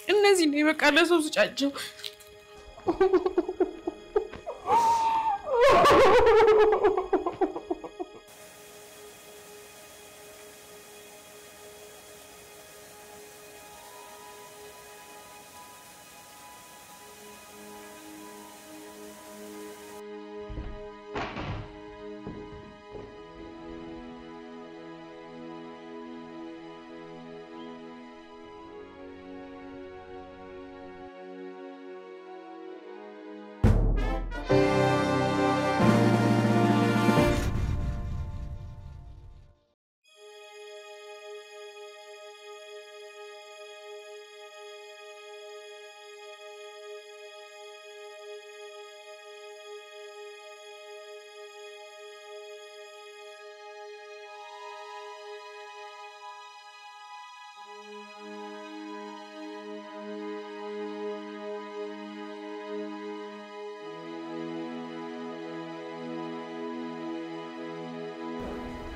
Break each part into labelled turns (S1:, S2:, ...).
S1: እነዚህ ነው በቃ ለሰው ስጫቸው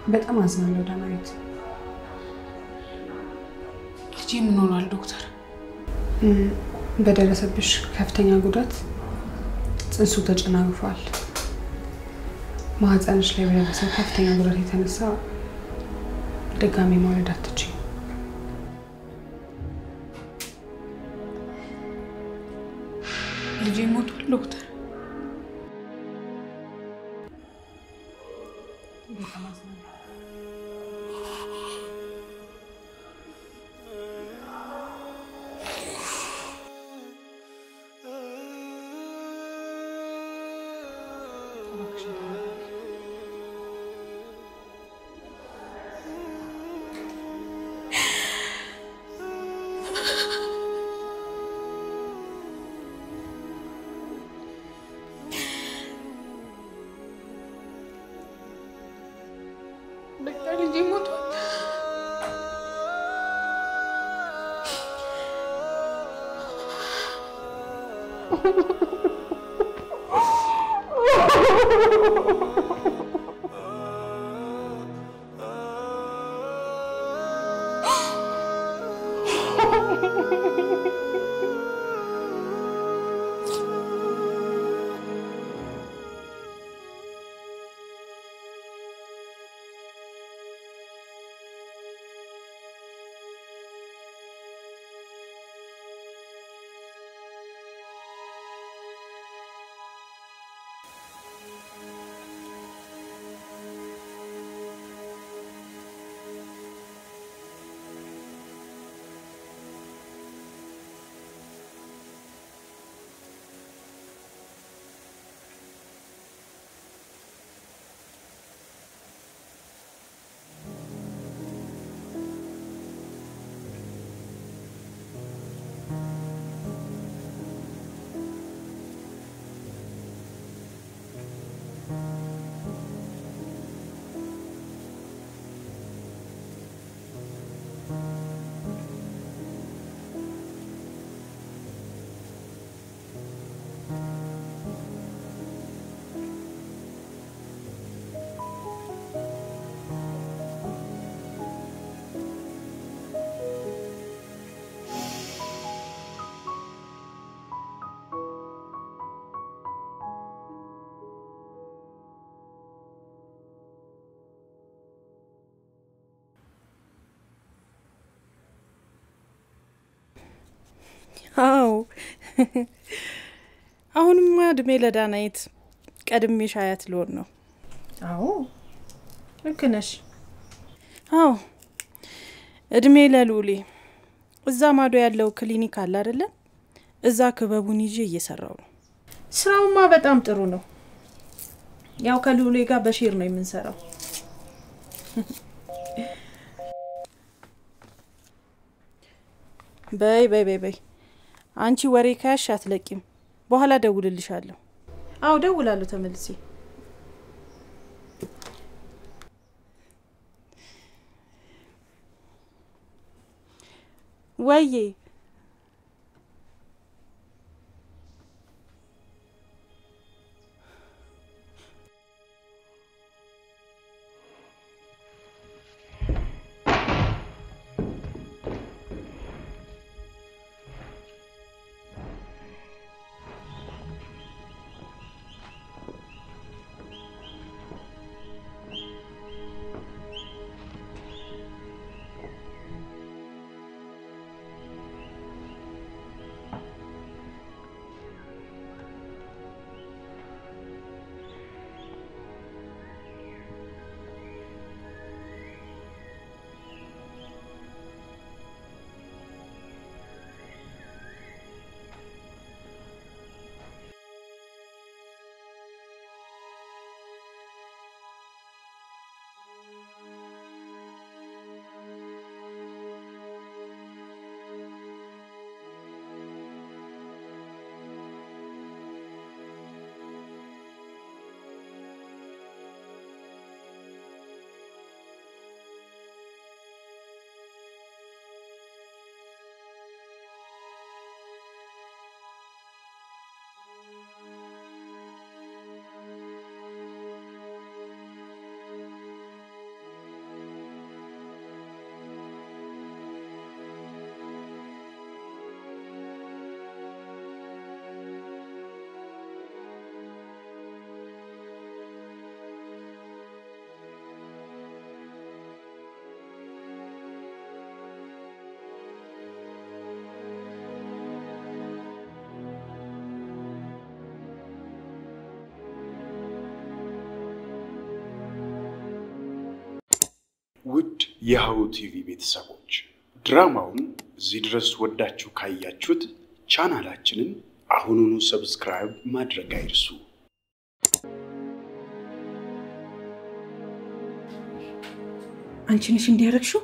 S2: በጣም አዝናለሁ ዳናዊት።
S1: ልጄ ምን ሆኗል ዶክተር?
S2: በደረሰብሽ ከፍተኛ ጉዳት ጽንሱ ተጨናግፏል። ማህፀንሽ ላይ በደረሰው ከፍተኛ ጉዳት የተነሳ ድጋሚ መውለድ አትችይም።
S1: ልጄ ሞቷል ዶክተር? በቃ ልጄ ሞቷል።
S3: አዎ አሁንማ እድሜ ለዳናይት ቀድሜ ሻያት ልሆን ነው።
S4: አዎ ልክ ነሽ።
S3: አዎ እድሜ ለሉሊ። እዛ ማዶ ያለው ክሊኒክ አለ አይደለ? እዛ ክበቡን ይዤ እየሰራው ነው።
S4: ስራውማ በጣም ጥሩ ነው። ያው ከሉሊ ጋር በሼር ነው የምንሰራው።
S3: በይ አንቺ ወሬ ካሽ አትለቂም። በኋላ ደውልልሻለሁ።
S4: አው ደውላለሁ ተመልሴ።
S3: ወይዬ
S5: የሃው ቲቪ ቤተሰቦች ድራማውን እዚህ ድረስ ወዳችሁ ካያችሁት ቻናላችንን አሁኑኑ ሰብስክራይብ ማድረግ አይርሱ።
S4: አንቺ ነሽ እንዲያረክሽው?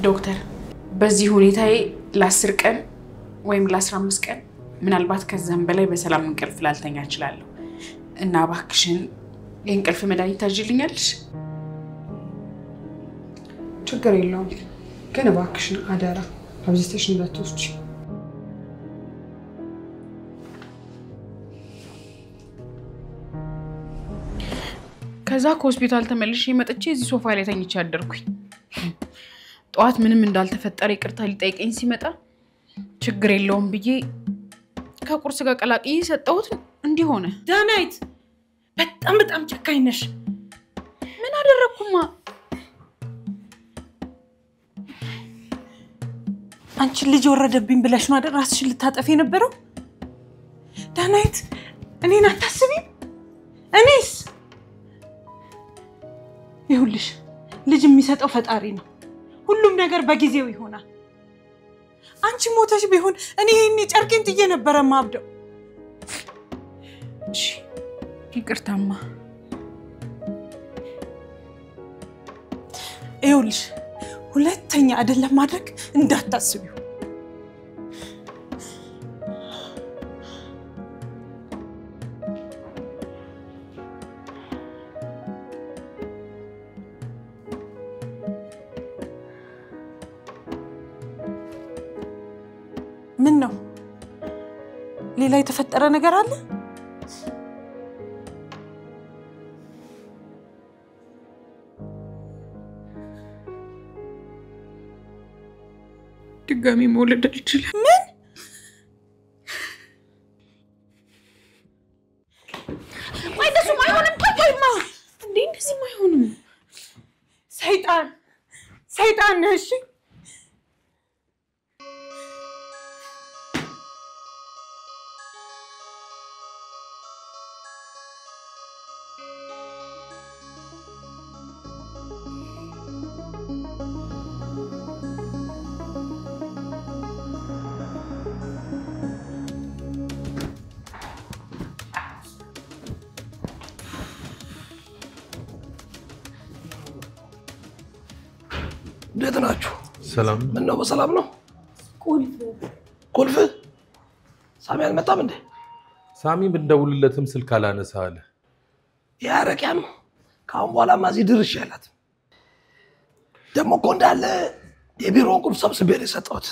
S1: ዶክተር በዚህ ሁኔታዬ ለ10 ቀን ወይም ለ15 ቀን ምናልባት ከዛም በላይ በሰላም እንቅልፍ ላልተኛ እችላለሁ እና እባክሽን የእንቅልፍ መድኃኒት ታጅልኛለሽ?
S2: ችግር የለውም ግን እባክሽን አደራ አብዝተሽ እንዳትወስጂ።
S1: ከዛ ከሆስፒታል ተመልሼ መጥቼ እዚህ ሶፋ ላይ ተኝቼ አደርኩኝ። ጧት ምንም እንዳልተፈጠረ ይቅርታ ሊጠይቀኝ ሲመጣ ችግር የለውም ብዬ ከቁርስ ጋር ቀላቅዬ ሰጠሁት እንዲህ ሆነ።
S4: ዳናይት በጣም ጨካኝ ነሽ።
S1: ምን አደረኩማ?
S4: አንቺ ልጅ ወረደብኝ ብለሽ ነው አይደል ራስሽን ልታጠፊ የነበረው? ዳናይት እኔን አታስቢም? እኔስ ይሁንልሽ ልጅ የሚሰጠው ፈጣሪ ነው። ሁሉም ነገር በጊዜው ይሆናል። አንቺ ሞተሽ ቢሆን እኔ ይሄኔ ጨርቄን ጥዬ ነበር ማብደው።
S1: እሺ ይቅርታማ።
S4: ይሁንልሽ ሁለተኛ አይደለም ማድረግ እንዳታስቢው። ምን ነው ሌላ የተፈጠረ ነገር አለ?
S1: ድጋሚ መውለድ አልችልም።
S4: ምን?
S1: ወይ እንደዚህ ማይሆንም ቆይማ። እንዴ እንደዚህ ማይሆንም።
S4: ሰይጣን ነሽ።
S6: እንዴት ናችሁ?
S7: ሰላም
S6: ምን ነው በሰላም ነው? ቁልፍ ሳሚ አልመጣም እንዴ?
S7: ሳሚ ብንደውልለትም ስልክ አላነሳ አለ።
S6: ያረቂያም ካሁን በኋላማ እዚህ ድርሽ ያላት ደግሞ እኮ እንዳለ የቢሮውን ቁልፍ ሰብስቤ ነው የሰጠሁት።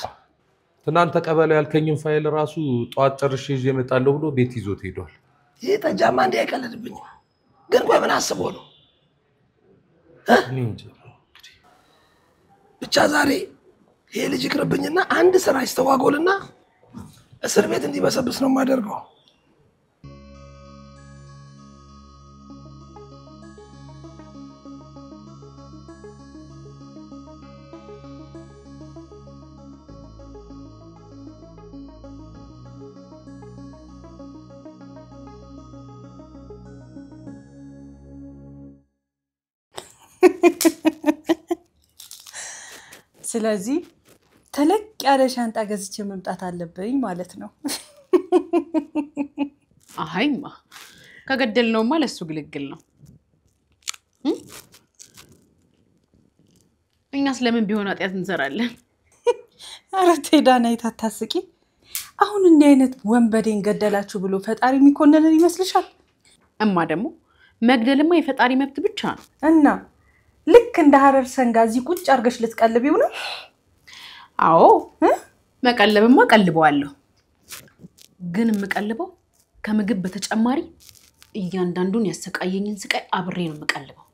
S7: ትናንት ተቀበለው ያልከኝን ፋይል ራሱ ጧት ጨርሼ ይዤ እመጣለሁ ብሎ ቤት ይዞት ሄዷል።
S6: ይሄ ጠጃማ እንዴ አይቀልድብኝ። ግን ቆይ ምን አስቦ ነው?
S7: እኔ እንጃ።
S6: ብቻ ዛሬ ይሄ ልጅ ይቅርብኝና አንድ ስራ ይስተዋጎልና እስር ቤት እንዲበሰብስ ነው የማደርገው።
S4: ስለዚህ ተለቅ ያለ ሻንጣ ገዝቼ መምጣት አለብኝ ማለት ነው።
S1: አይማ ከገደልነውማ ለሱ ግልግል ነው። እኛስ ለምን ቢሆን ኃጢአት እንሰራለን?
S4: ኧረ ተይ ዳናይት አታስቂ። አሁን እንዲህ አይነት ወንበዴን ገደላችሁ ብሎ ፈጣሪ የሚኮነንን ይመስልሻል?
S1: እማ ደግሞ መግደልማ የፈጣሪ መብት ብቻ ነው።
S4: እና
S3: ልክ እንደ ሐረር ሰንጋ እዚህ ቁጭ አርገሽ ልትቀልቢው ነው?
S1: አዎ መቀለብማ ቀልበዋለሁ። ግን የምቀልበው ከምግብ በተጨማሪ እያንዳንዱን ያሰቃየኝን ስቃይ አብሬ ነው የምቀልበው።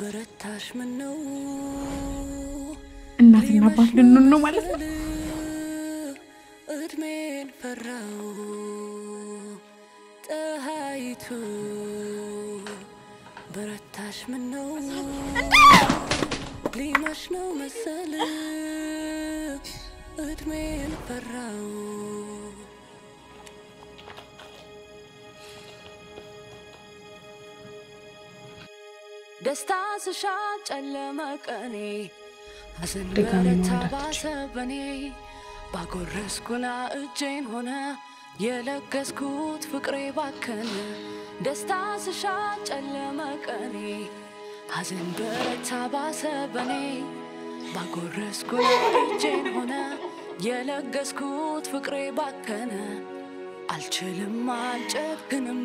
S8: በረታሽ ምን ነው
S1: እናትና አባት ልንሆን ነው ማለት ነው።
S8: እድሜን ፈራው ፀሐይቱ በረታሽ ምን ነው ሊመሽ ነው መሰል እድሜን ፈራው ደስታ ስሻ ጨለመ ቀኔ ሐዘን በረታ ባሰበኔ ባጎረስኩላ እጄን ሆነ የለገስኩት ፍቅሬ ባከነ ደስታ ስሻ ጨለመ ቀኔ ሐዘን በረታ ባሰበኔ ባጎረስኩላ እጄን ሆነ የለገስኩት ፍቅሬ ባከነ አልችልም አልጨክንም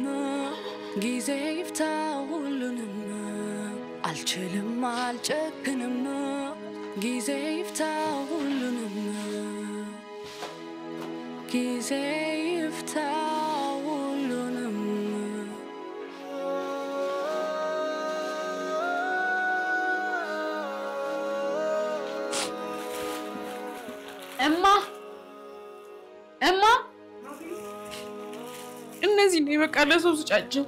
S8: ጊዜ ይፍታ ሁሉንም አልችልም አልጨክንም ጊዜ ይፍታ ሁሉንም ጊዜ ይፍታ ሁሉንም
S1: እማ እነዚህ ነው በቃ ለሰው ስጫቸው።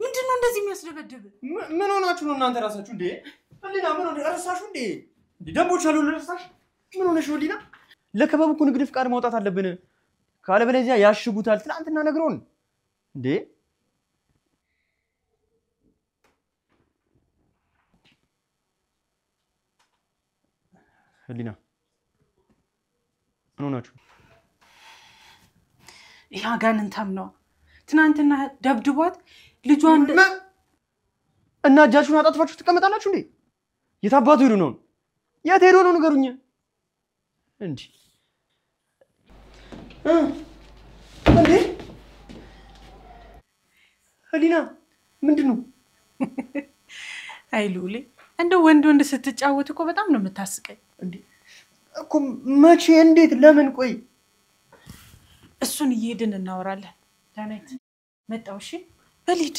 S4: ምንድነው እንደዚህ የሚያስደበድብ?
S9: ምን ሆናችሁ ነው እናንተ ራሳችሁ እንዴ? አለና ምን ሆነ ረሳሹ እንዴ? ደንቦች አሉ ለረሳሽ? ምን ሆነሽ ነው ዲና? ለከበቡ እኮ ንግድ ፍቃድ ማውጣት አለብን። ካለበለዚያ ያሽጉታል። ትናንትና ነግሮን እንዴ? ህሊና ምን ሆናችሁ?
S4: ያ ጋንንታም ነው ትናንትና ደብድቧት ልጇን
S9: እና እጃችሁን አጣጥፋችሁ ትቀመጣላችሁ እንዴ? የታባቱ ሄዱ ነው? የት ሄዶ ነው ንገሩኝ እንዴ? እንዴ ህሊና ምንድነው?
S4: አይ ሉሊ እንደ ወንድ ስትጫወት እኮ በጣም ነው የምታስቀኝ።
S9: እንዴ እኮ መቼ እንዴት ለምን ቆይ
S4: እሱን እየሄድን እናወራለን። ዳናይት መጣው እሺ በሊድ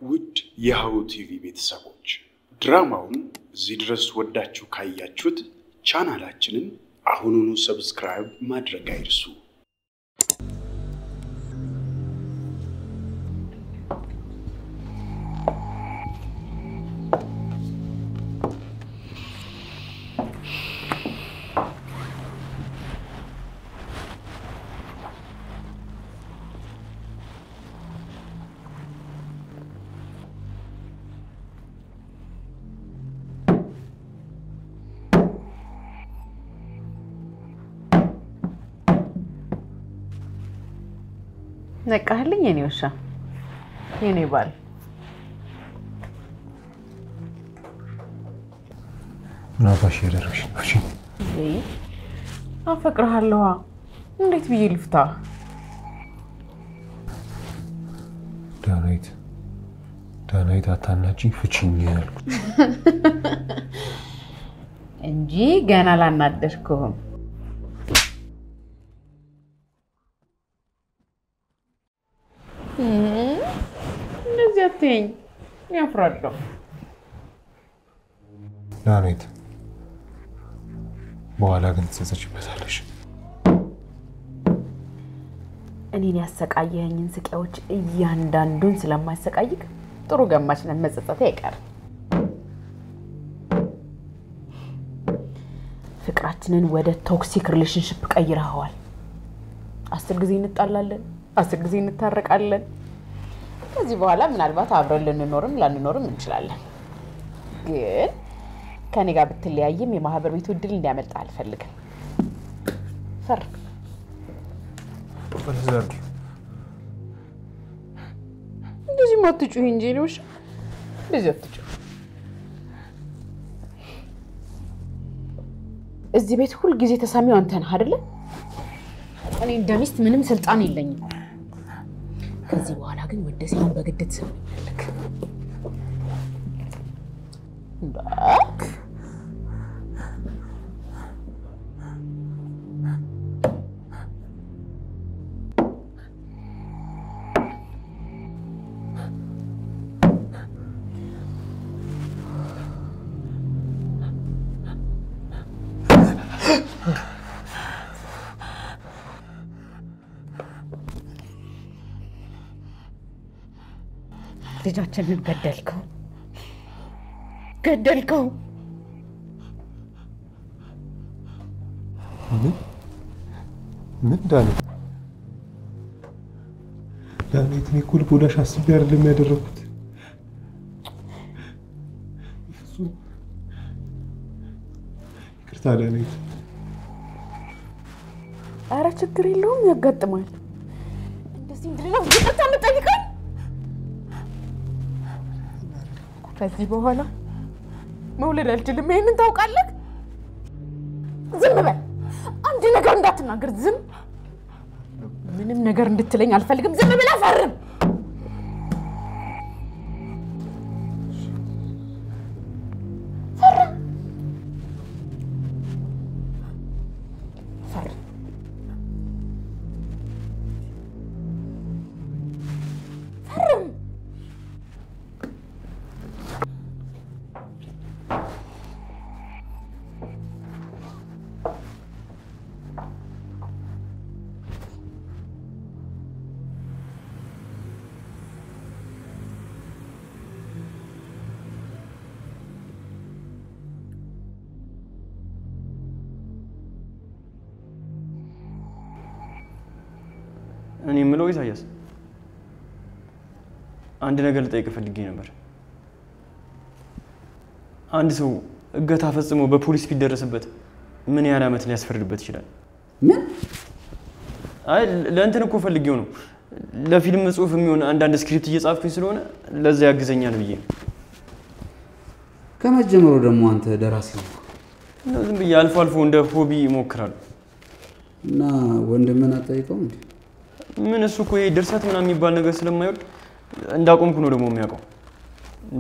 S5: ውድ የሃው ቲቪ ቤተሰቦች ድራማውን እዚህ ድረስ ወዳችሁ ካያችሁት ቻናላችንን አሁኑኑ ሰብስክራይብ ማድረግ አይርሱ።
S10: ነቃህልኝ የኔ ውሻ የኔ ባል
S7: ናፋሽ ያደረግሽ እሺ
S10: አፈቅርሃለሁ እንዴት ብዬ ልፍታ
S7: ዳናይት አታናጭኝ ፍቺኝ ያልኩት
S10: እንጂ ገና ላናደሽኩም። እንደዚህ አትይኝ ያፍራለሁ።
S7: ዳናይት በኋላ ግን ትጸጸችበታለሽ።
S10: እኔን ያሰቃየኸኝን ስቃዮች እያንዳንዱን ስለማይሰቃይክ ጥሩ ገማች ነን፣ መጸጸቴ አይቀርም። ፍቅራችንን ወደ ቶክሲክ ሪሌሽንሺፕ ቀይረኸዋል። 10 ጊዜ እንጣላለን፣ 10 ጊዜ እንታረቃለን። ከዚህ በኋላ ምናልባት አብረን ልንኖርም ላንኖርም እንችላለን። ግን ከኔ ጋር ብትለያይም የማህበር ቤቱ እድል እንዲያመልጥ አልፈልግም። ፈር
S7: ወለዘርጊ
S10: እንደዚህ ማትጩህ እንጂ ነው። እሺ እንደዚህ አትጩህ። እዚህ ቤት ሁሉ ጊዜ ተሳሚው አንተ ነህ አይደለ? እኔ እንደሚስት ምንም ስልጣን የለኝም። ከዚህ በኋላ ግን ወደ ሲሆን በግድ ትሰማኛለህ። ልጃችንን ገደልከው።
S7: ምን ዳንኤል? ዳንኤል እኔ እኮ ልቦዳሽ አስቤ አይደለም ያደረኩት። ይቅርታ ዳንኤል።
S10: ኧረ ችግር የለውም ያጋጥማል። እንደዚህ እንድለው ይቅርታ የምጠይቀኝ ከዚህ በኋላ መውለድ አልችልም። ይሄንን ታውቃለህ? ዝም በል። አንድ ነገር እንዳትናገር። ዝም ምንም ነገር እንድትለኝ አልፈልግም። ዝም ብለህ ፈርም።
S9: እኔ የምለው ኢሳያስ አንድ ነገር ልጠይቅ ፈልጌ ነበር። አንድ ሰው እገታ ፈጽሞ በፖሊስ ቢደረስበት ምን ያህል ዓመት ሊያስፈርድበት ይችላል?
S11: ምን?
S9: አይ ለእንትን እኮ ፈልጌው ነው። ለፊልም ጽሁፍ የሚሆን አንዳንድ ስክሪፕት እየጻፍኩኝ ስለሆነ ለዛ ያግዘኛል ብዬ ነው።
S11: ከመጀመሩ ደግሞ አንተ ደራሲ ነው።
S9: ዝም ብዬ አልፎ አልፎ እንደ ሆቢ እሞክራለሁ።
S11: እና ወንድምን አጠይቀው እንዴ?
S9: ምን እሱ እኮ ይሄ ድርሰት ምናምን የሚባል ነገር ስለማይወድ እንዳቆምኩ ነው ደግሞ የሚያውቀው።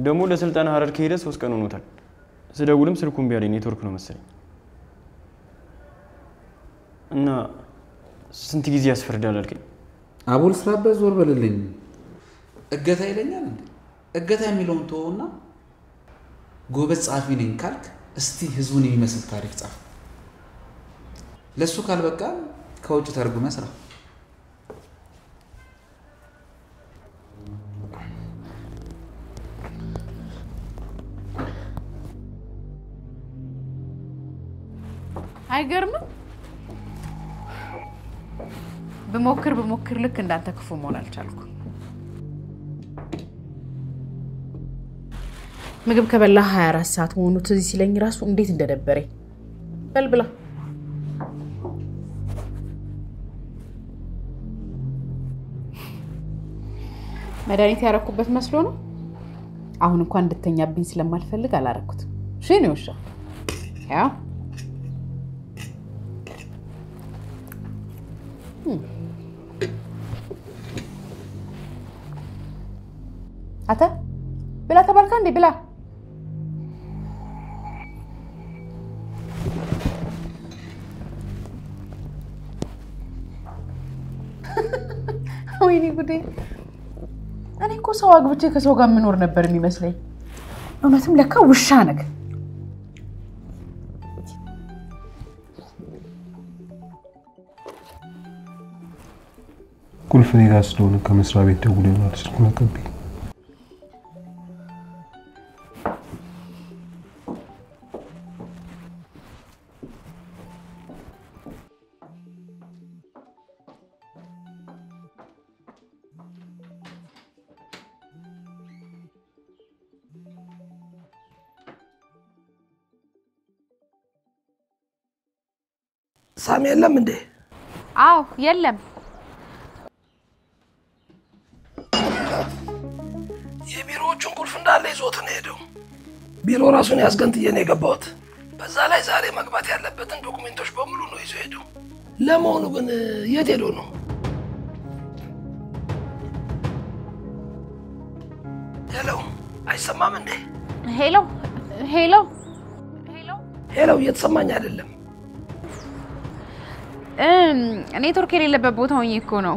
S9: ደግሞ ለስልጠና ሀረር ከሄደ 3 ቀን ሆኖታል። ስደውልም ስልኩን ቢያለኝ ኔትወርክ ነው መሰለኝ። እና ስንት ጊዜ ያስፈርዳል አልከኝ?
S11: አቦል ስራበት ዞር በልልኝ። እገታ ይለኛል እንዴ? እገታ የሚለውን ተወውና ጎበዝ ጻፊ ነኝ ካልክ እስቲ ህዝቡን የሚመስል ታሪክ ጻፍ። ለሱ ካልበቃ ከውጭ ተርጉመህ ስራ።
S1: አይገርምም? በሞክር ልክ እንዳንተ ክፉ መሆን አልቻልኩም። ምግብ ከበላ 24 ሰዓት መሆኑ ትዝ ሲለኝ ራሱ እንዴት እንደደበረኝ። በልብላ። መድኃኒት ያረኩበት መስሎ ነው። አሁን እንኳን እንድተኛብኝ ስለማልፈልግ አላረኩትም። እሺ ነው እሺ። ያው አታ
S10: ብላ ተባልካ እንዴ ብላ ወይኔ ጉዴ እኔ እኮ ሰው አግብቼ ከሰው ጋር ምኖር ነበር የሚመስለኝ እውነትም ለካ ውሻ ነክ
S12: ቁልፍ ኔራ ስለሆነ ከመስሪያ ቤት ደውለናል ስልኩን አቀብኝ
S6: ሳሚ የለም እንዴ?
S10: አዎ የለም።
S6: የቢሮዎቹን ቁልፍ እንዳለ ይዞት ነው ሄደው። ቢሮ ራሱን ያስገንጥዬ ነው የገባሁት። በዛ ላይ ዛሬ መግባት ያለበትን ዶክመንቶች በሙሉ ነው ይዞ ሄደው። ለመሆኑ ግን የት ሄዶ ነው? ሄሎ አይሰማም እንዴ?
S10: ሄሎ ሄሎ
S6: ሄሎ እየተሰማኝ አይደለም።
S10: ኔትወርክ የሌለበት ቦታ ሆኜ እኮ ነው።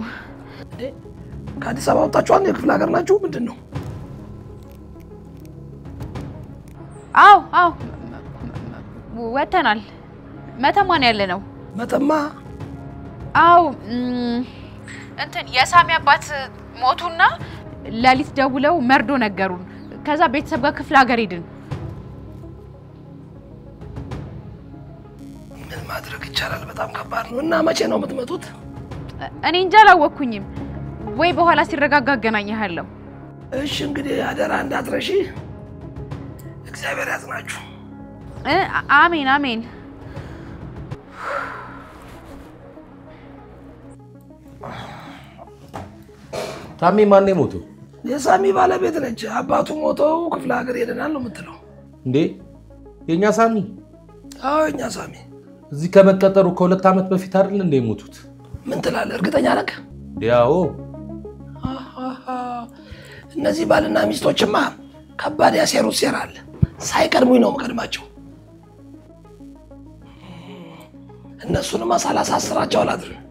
S6: ከአዲስ አበባ ወጣችኋል? የክፍለ ሀገር ናችሁ? ምንድን ነው?
S10: አዎ ወተናል። መተማ ነው ያለ ነው።
S6: መተማ?
S10: አዎ እንትን የሳሚ አባት ሞቱና ለሊት ደውለው መርዶ ነገሩን። ከዛ ቤተሰብ ጋር ክፍለ ሀገር ሄድን።
S6: ምን ማድረግ ይቻላል? በጣም ከባድ ነው። እና መቼ ነው የምትመጡት?
S10: እኔ እንጃ አላወኩኝም። ወይ በኋላ ሲረጋጋ አገናኛለሁ።
S6: እሺ እንግዲህ አደራ እንዳትረሺ። እግዚአብሔር ያጽናችሁ።
S10: አሜን አሜን።
S7: ታሚ ማን ነው ሞተው?
S6: የሳሚ ባለቤት ነች። አባቱ ሞተው ክፍለ ሀገር ሄደናል ነው የምትለው
S7: እንዴ? የኛ ሳሚ?
S6: አዎ የኛ ሳሚ።
S7: እዚህ ከመቀጠሩ ከ2 ዓመት በፊት አይደል እንደ ሞቱት?
S6: ምን ትላለህ? እርግጠኛ ነህ?
S7: ያው
S6: እነዚህ ባልና ሚስቶችማ ከባድ ያሴሩት ሴራ አለ። ሳይቀድሙኝ ነው የምቀድማቸው። እነሱንማ ሳላሳስራቸው አላድርም።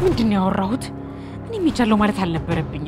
S10: ምንድን ነው ያወራሁት? እኔ የሚቻለው ማለት አልነበረብኝም።